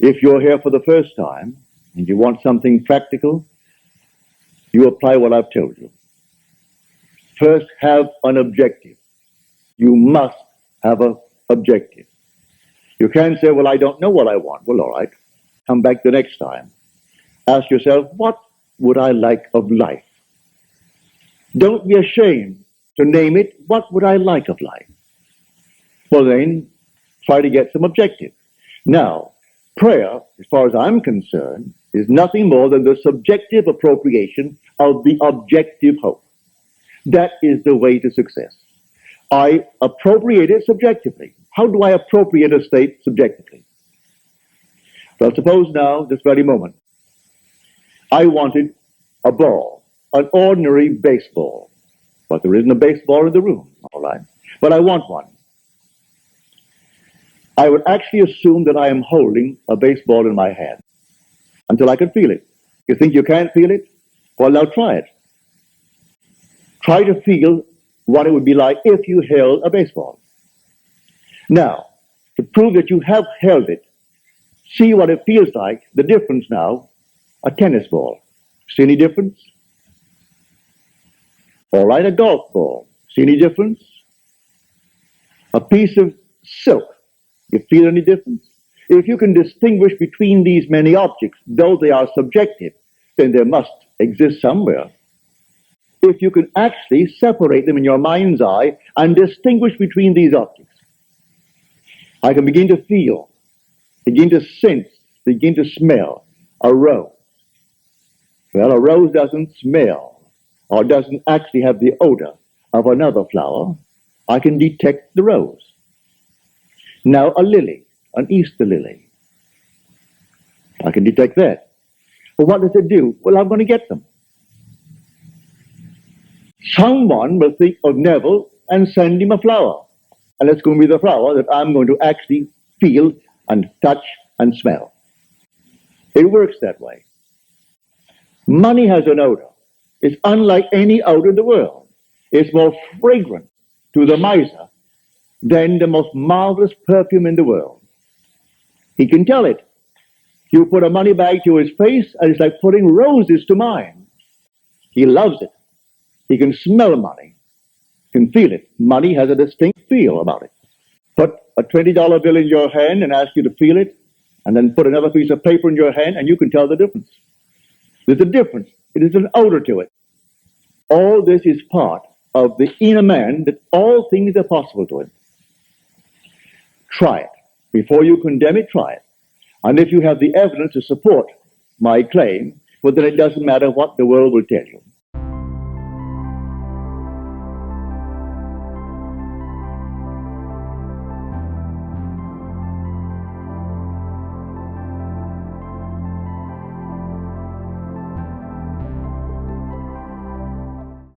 If you're here for the first time and you want something practical, you apply what I've told you. First, have an objective. You must have an objective. You can't say, well, I don't know what I want. Well, all right. Come back the next time. Ask yourself, what would I like of life? Don't be ashamed to name it. What would I like of life? Well, then, try to get some objective. Now, prayer, as far as I'm concerned, is nothing more than the subjective appropriation of the objective hope. That is the way to success. I appropriate it subjectively. How do I appropriate a state subjectively? Well, suppose now, this very moment, I wanted a ball, an ordinary baseball. But there isn't a baseball in the room, all right? But I want one. I would actually assume that I am holding a baseball in my hand until I can feel it. You think you can't feel it? Well, now try it. Try to feel what it would be like if you held a baseball. Now, to prove that you have held it, see what it feels like, the difference now, a tennis ball. See any difference? All right, a golf ball. See any difference? A piece of silk. You feel any difference? If you can distinguish between these many objects, though they are subjective, then there must exist somewhere. If you can actually separate them in your mind's eye and distinguish between these objects, I can begin to feel, begin to sense, begin to smell a rose. Well, a rose doesn't smell or doesn't actually have the odor of another flower. I can detect the rose. Now, a lily, an Easter lily. I can detect that. Well, what does it do? Well, I'm going to get them. Someone will think of Neville and send him a flower. And it's going to be the flower that I'm going to actually feel and touch and smell. It works that way. Money has an odor. It's unlike any odor in the world. It's more fragrant to the miser than the most marvelous perfume in the world. He can tell it. You put a money bag to his face, and it's like putting roses to mine. He loves it. He can smell money, can feel it. Money has a distinct feel about it. Put a $20 bill in your hand and ask you to feel it, and then put another piece of paper in your hand, and you can tell the difference. There's a difference. It is an odor to it. All this is part of the inner man, that all things are possible to him. Try it. Before you condemn it, try it. And if you have the evidence to support my claim, well, then it doesn't matter what the world will tell you.